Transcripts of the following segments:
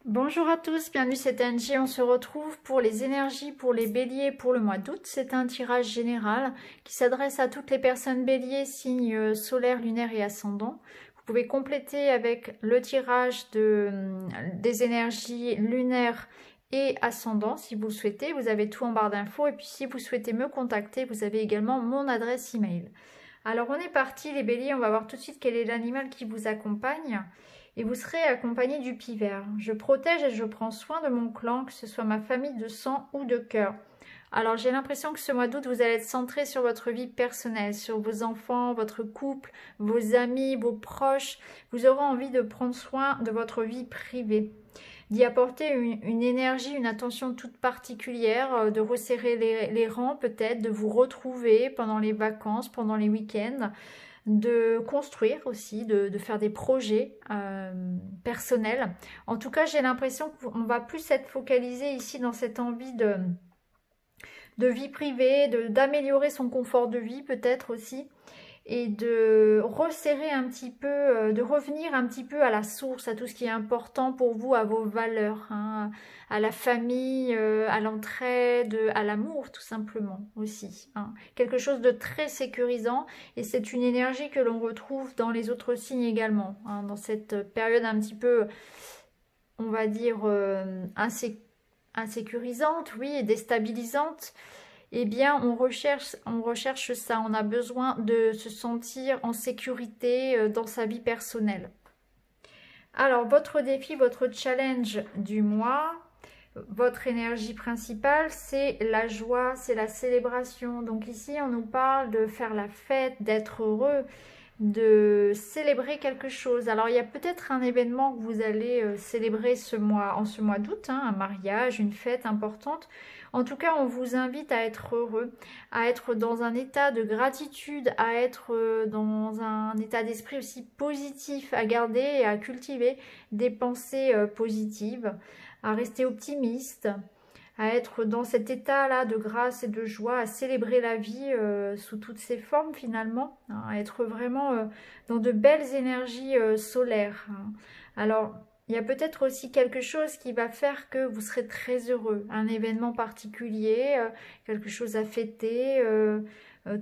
Bonjour à tous, bienvenue, c'est Angie. On se retrouve pour les énergies pour les béliers pour le mois d'août. C'est un tirage général qui s'adresse à toutes les personnes béliers, signes solaires, lunaires et ascendants. Vous pouvez compléter avec le tirage des énergies lunaires et ascendants si vous le souhaitez. Vous avez tout en barre d'infos et puis si vous souhaitez me contacter, vous avez également mon adresse email. Alors on est parti les béliers, on va voir tout de suite quel est l'animal qui vous accompagne. Et vous serez accompagné du pivert. Je protège et je prends soin de mon clan, que ce soit ma famille de sang ou de cœur. Alors j'ai l'impression que ce mois d'août, vous allez être centré sur votre vie personnelle, sur vos enfants, votre couple, vos amis, vos proches. Vous aurez envie de prendre soin de votre vie privée, d'y apporter une énergie, une attention toute particulière, de resserrer les rangs peut-être, de vous retrouver pendant les vacances, pendant les week-ends, de construire aussi, de faire des projets personnels. En tout cas, j'ai l'impression qu'on va plus être focalisé ici dans cette envie de vie privée, d'améliorer son confort de vie peut-être aussi, et de resserrer un petit peu, de revenir un petit peu à la source, à tout ce qui est important pour vous, à vos valeurs, hein, à la famille, à l'entraide, à l'amour tout simplement aussi. Hein. Quelque chose de très sécurisant et c'est une énergie que l'on retrouve dans les autres signes également, hein, dans cette période un petit peu, on va dire, insécurisante, oui, et déstabilisante. Eh bien, on recherche ça. On a besoin de se sentir en sécurité dans sa vie personnelle. Alors, votre défi, votre challenge du mois, votre énergie principale, c'est la joie, c'est la célébration. Donc ici, on nous parle de faire la fête, d'être heureux, de célébrer quelque chose. Alors, il y a peut-être un événement que vous allez célébrer en ce mois d'août, hein, un mariage, une fête importante. En tout cas, on vous invite à être heureux, à être dans un état de gratitude, à être dans un état d'esprit aussi positif, à garder et à cultiver des pensées positives, à rester optimiste, à être dans cet état-là de grâce et de joie, à célébrer la vie sous toutes ses formes finalement, hein, à être vraiment dans de belles énergies solaires. Hein. Alors, il y a peut-être aussi quelque chose qui va faire que vous serez très heureux, un événement particulier, quelque chose à fêter,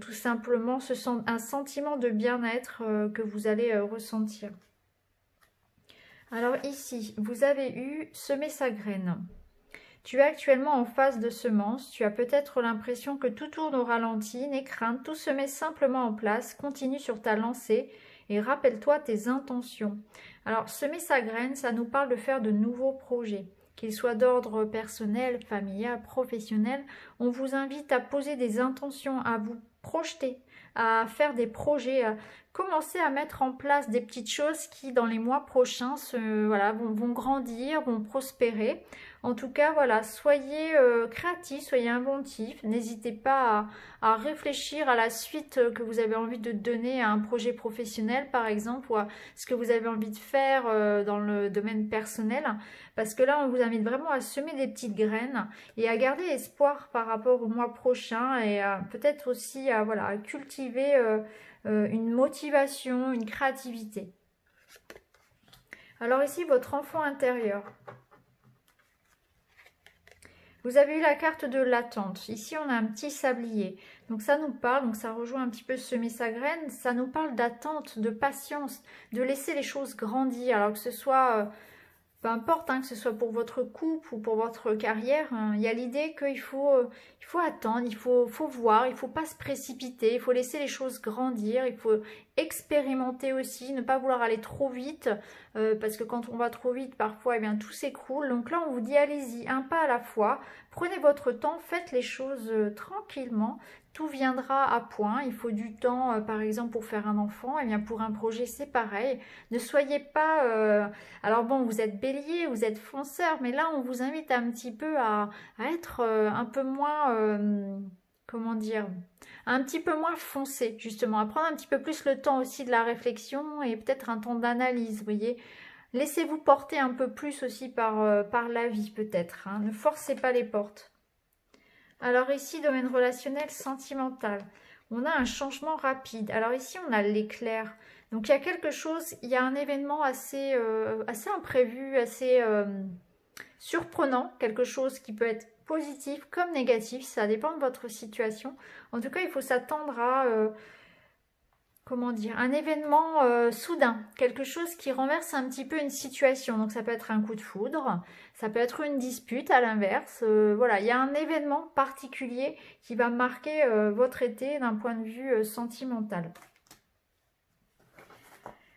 tout simplement un sentiment de bien-être que vous allez ressentir. Alors ici, vous avez eu semer sa graine. Tu es actuellement en phase de semence, tu as peut-être l'impression que tout tourne au ralenti, n'aie crainte, tout se met simplement en place, continue sur ta lancée et rappelle-toi tes intentions. Alors, semer sa graine, ça nous parle de faire de nouveaux projets, qu'ils soient d'ordre personnel, familial, professionnel. On vous invite à poser des intentions, à vous projeter, à faire des projets, à commencer à mettre en place des petites choses qui, dans les mois prochains, vont grandir, vont prospérer. En tout cas, voilà, soyez créatifs, soyez inventifs. N'hésitez pas à réfléchir à la suite que vous avez envie de donner à un projet professionnel, par exemple, ou à ce que vous avez envie de faire dans le domaine personnel. Parce que là, on vous invite vraiment à semer des petites graines et à garder espoir par rapport au mois prochain et peut-être aussi à cultiver une motivation, une créativité. Alors ici, votre enfant intérieur. Vous avez eu la carte de l'attente. Ici, on a un petit sablier. Donc ça nous parle, donc ça rejoint un petit peu semer sa graine, ça nous parle d'attente, de patience, de laisser les choses grandir. Alors que ce soit, peu importe, hein, que ce soit pour votre couple ou pour votre carrière, hein, il y a l'idée qu'il faut attendre, il faut voir, il ne faut pas se précipiter, il faut laisser les choses grandir, il faut expérimenter aussi, ne pas vouloir aller trop vite, parce que quand on va trop vite, parfois, eh bien, tout s'écroule. Donc là, on vous dit, allez-y, un pas à la fois, prenez votre temps, faites les choses tranquillement, tout viendra à point. Il faut du temps, par exemple, pour faire un enfant, et bien pour un projet, c'est pareil. Ne soyez pas... Alors bon, vous êtes bélier, vous êtes fonceur, mais là, on vous invite un petit peu à être un peu moins... comment dire, un petit peu moins foncé, justement, à prendre un petit peu plus le temps aussi de la réflexion et peut-être un temps d'analyse, vous voyez. Laissez-vous porter un peu plus aussi par la vie, peut-être. Hein. Ne forcez pas les portes. Alors ici, domaine relationnel, sentimental. On a un changement rapide. Alors ici, on a l'éclair. Donc il y a quelque chose, il y a un événement assez imprévu, assez surprenant, quelque chose qui peut être positif comme négatif, ça dépend de votre situation. En tout cas, il faut s'attendre à, comment dire, un événement soudain, quelque chose qui renverse un petit peu une situation. Donc ça peut être un coup de foudre, ça peut être une dispute à l'inverse. Voilà, il y a un événement particulier qui va marquer votre été d'un point de vue sentimental.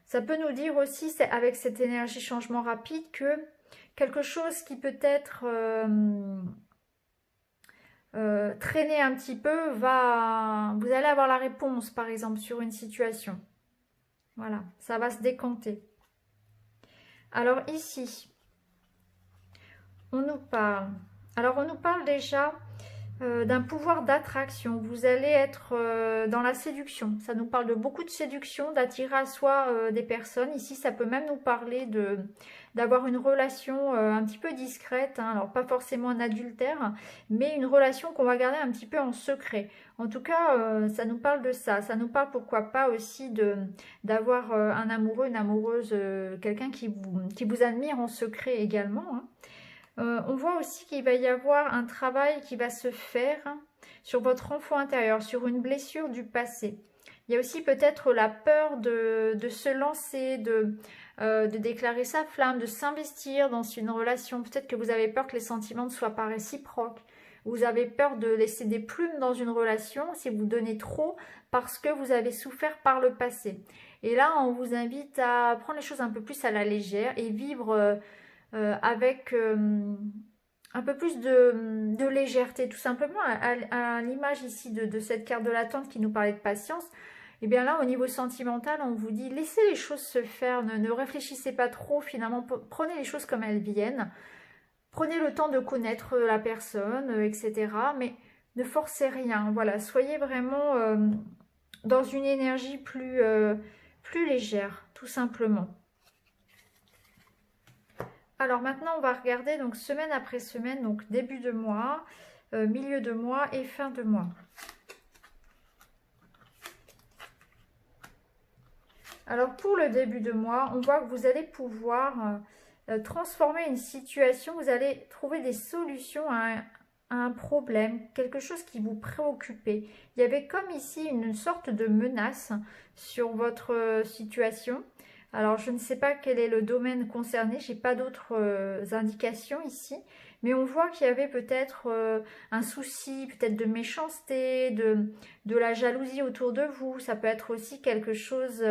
Ça peut nous dire aussi, avec cette énergie changement rapide, que quelque chose qui peut être traîner un petit peu, vous allez avoir la réponse, par exemple, sur une situation. Voilà, ça va se décanter. Alors ici, on nous parle. Alors on nous parle déjà d'un pouvoir d'attraction. Vous allez être dans la séduction. Ça nous parle de beaucoup de séduction, d'attirer à soi des personnes. Ici, ça peut même nous parler d'avoir une relation un petit peu discrète. Hein. Alors, pas forcément un adultère, mais une relation qu'on va garder un petit peu en secret. En tout cas, ça nous parle de ça. Ça nous parle, pourquoi pas, aussi d'avoir un amoureux, une amoureuse, quelqu'un qui vous admire en secret également. Hein. On voit aussi qu'il va y avoir un travail qui va se faire sur votre enfant intérieur, sur une blessure du passé. Il y a aussi peut-être la peur de se lancer, de déclarer sa flamme, de s'investir dans une relation. Peut-être que vous avez peur que les sentiments ne soient pas réciproques. Vous avez peur de laisser des plumes dans une relation si vous donnez trop parce que vous avez souffert par le passé. Et là, on vous invite à prendre les choses un peu plus à la légère et vivre avec un peu plus de légèreté, tout simplement, à l'image ici de cette carte de l'attente qui nous parlait de patience. Et bien là, au niveau sentimental, on vous dit, laissez les choses se faire, ne réfléchissez pas trop, finalement, prenez les choses comme elles viennent, prenez le temps de connaître la personne, etc. Mais ne forcez rien, voilà, soyez vraiment dans une énergie plus légère, tout simplement. Alors maintenant, on va regarder donc semaine après semaine, donc début de mois, milieu de mois et fin de mois. Alors pour le début de mois, on voit que vous allez pouvoir transformer une situation, vous allez trouver des solutions à un problème, quelque chose qui vous préoccupait. Il y avait comme ici une sorte de menace sur votre situation. Alors, je ne sais pas quel est le domaine concerné, je n'ai pas d'autres indications ici, mais on voit qu'il y avait peut-être un souci, peut-être de méchanceté, de la jalousie autour de vous. Ça peut être aussi quelque chose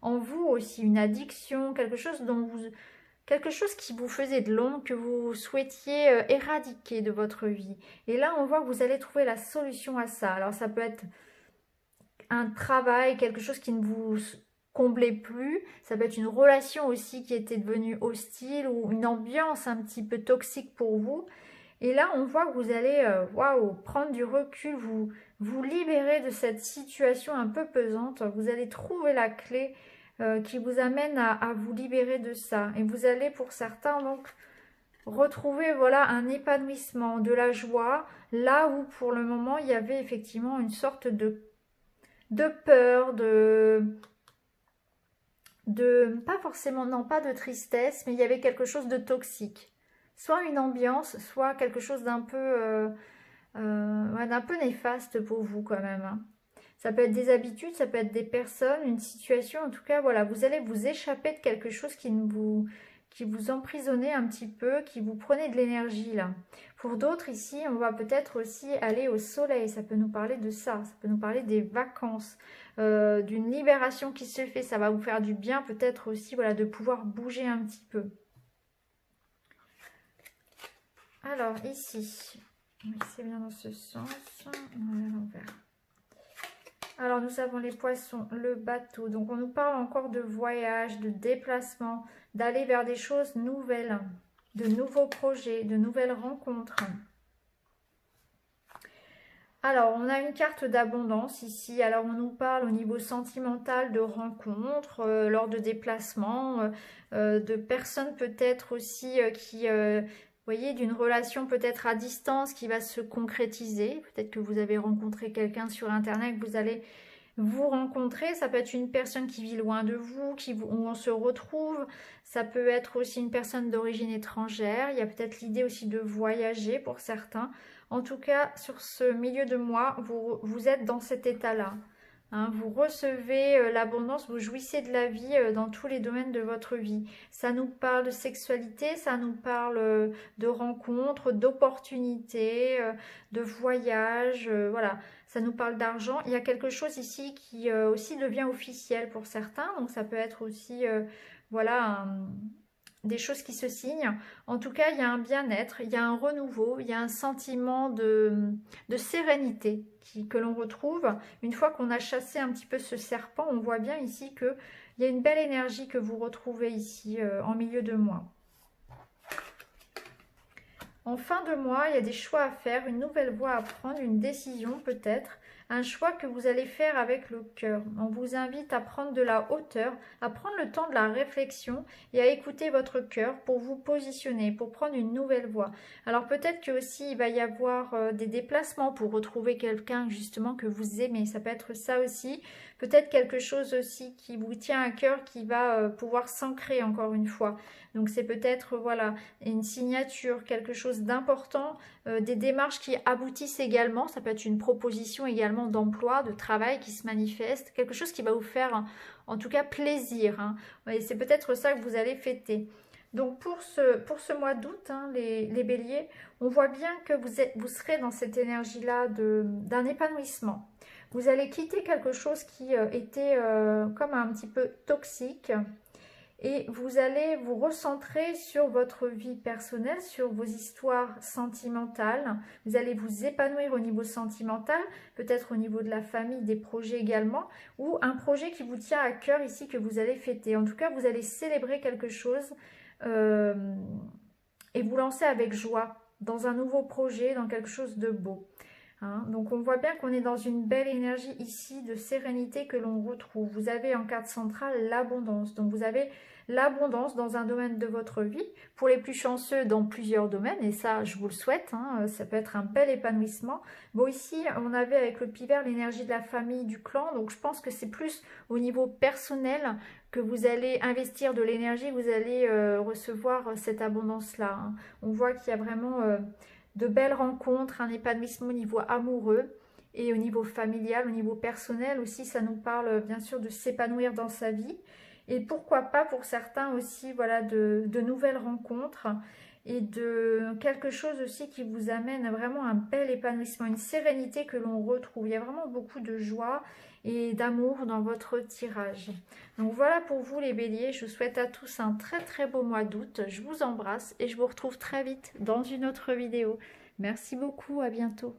en vous, aussi une addiction, quelque chose qui vous faisait de l'ombre, que vous souhaitiez éradiquer de votre vie. Et là, on voit que vous allez trouver la solution à ça. Alors, ça peut être un travail, quelque chose qui ne vous comblait plus. Ça peut être une relation aussi qui était devenue hostile ou une ambiance un petit peu toxique pour vous. Et là, on voit que vous allez prendre du recul, vous libérer de cette situation un peu pesante. Vous allez trouver la clé qui vous amène à vous libérer de ça. Et vous allez, pour certains, donc, retrouver voilà un épanouissement, de la joie, là où pour le moment, il y avait effectivement une sorte de peur, pas forcément, non, pas de tristesse, mais il y avait quelque chose de toxique. Soit une ambiance, soit quelque chose d'un peu néfaste pour vous quand même. Hein. Ça peut être des habitudes, ça peut être des personnes, une situation. En tout cas, voilà, vous allez vous échapper de quelque chose qui vous emprisonnait un petit peu, qui vous prenait de l'énergie là. Pour d'autres ici, on va peut-être aussi aller au soleil. Ça peut nous parler de ça. Ça peut nous parler des vacances, d'une libération qui se fait. Ça va vous faire du bien peut-être aussi, voilà, de pouvoir bouger un petit peu. Alors ici, c'est bien dans ce sens. Voilà l'envers. Alors, nous avons les poissons, le bateau. Donc, on nous parle encore de voyage, de déplacement, d'aller vers des choses nouvelles, de nouveaux projets, de nouvelles rencontres. Alors, on a une carte d'abondance ici. Alors, on nous parle au niveau sentimental de rencontres, lors de déplacements, de personnes peut-être aussi qui... vous voyez, d'une relation peut-être à distance qui va se concrétiser. Peut-être que vous avez rencontré quelqu'un sur Internet, que vous allez vous rencontrez. Ça peut être une personne qui vit loin de vous, où on se retrouve. Ça peut être aussi une personne d'origine étrangère. Il y a peut-être l'idée aussi de voyager pour certains. En tout cas, sur ce milieu de mois, vous êtes dans cet état-là. Hein, vous recevez l'abondance, vous jouissez de la vie dans tous les domaines de votre vie. Ça nous parle de sexualité, ça nous parle de rencontres, d'opportunités, de voyages, voilà. Ça nous parle d'argent. Il y a quelque chose ici qui aussi devient officiel pour certains, donc ça peut être aussi, voilà, des choses qui se signent. En tout cas, il y a un bien-être, il y a un renouveau, il y a un sentiment de sérénité que l'on retrouve. Une fois qu'on a chassé un petit peu ce serpent, on voit bien ici qu'il y a une belle énergie que vous retrouvez ici en milieu de mois. En fin de mois, il y a des choix à faire, une nouvelle voie à prendre, une décision peut-être, un choix que vous allez faire avec le cœur. On vous invite à prendre de la hauteur, à prendre le temps de la réflexion et à écouter votre cœur pour vous positionner, pour prendre une nouvelle voie. Alors peut-être que aussi il va y avoir des déplacements pour retrouver quelqu'un justement que vous aimez. Ça peut être ça aussi. Peut-être quelque chose aussi qui vous tient à cœur, qui va pouvoir s'ancrer encore une fois. Donc c'est peut-être voilà une signature, quelque chose d'important, des démarches qui aboutissent également. Ça peut être une proposition également d'emploi, de travail qui se manifeste, quelque chose qui va vous faire en tout cas plaisir. Hein. Et c'est peut-être ça que vous allez fêter. Donc pour ce mois d'août, hein, les béliers, on voit bien que vous serez dans cette énergie-là d'un épanouissement. Vous allez quitter quelque chose qui était comme un petit peu toxique et vous allez vous recentrer sur votre vie personnelle, sur vos histoires sentimentales. Vous allez vous épanouir au niveau sentimental, peut-être au niveau de la famille, des projets également, ou un projet qui vous tient à cœur ici que vous allez fêter. En tout cas, vous allez célébrer quelque chose et vous lancer avec joie dans un nouveau projet, dans quelque chose de beau. Hein, donc on voit bien qu'on est dans une belle énergie ici de sérénité que l'on retrouve. Vous avez en carte centrale l'abondance. Donc vous avez l'abondance dans un domaine de votre vie. Pour les plus chanceux, dans plusieurs domaines. Et ça, je vous le souhaite. Hein, ça peut être un bel épanouissement. Bon, ici, on avait avec le pivert l'énergie de la famille, du clan. Donc je pense que c'est plus au niveau personnel que vous allez investir de l'énergie. Vous allez recevoir cette abondance-là. Hein. On voit qu'il y a vraiment de belles rencontres, un épanouissement au niveau amoureux et au niveau familial, au niveau personnel aussi. Ça nous parle bien sûr de s'épanouir dans sa vie. Et pourquoi pas pour certains aussi, voilà, de nouvelles rencontres et de quelque chose aussi qui vous amène vraiment un bel épanouissement, une sérénité que l'on retrouve. Il y a vraiment beaucoup de joie et d'amour dans votre tirage. Donc voilà pour vous les béliers, je vous souhaite à tous un très très beau mois d'août. Je vous embrasse et je vous retrouve très vite dans une autre vidéo. Merci beaucoup, à bientôt.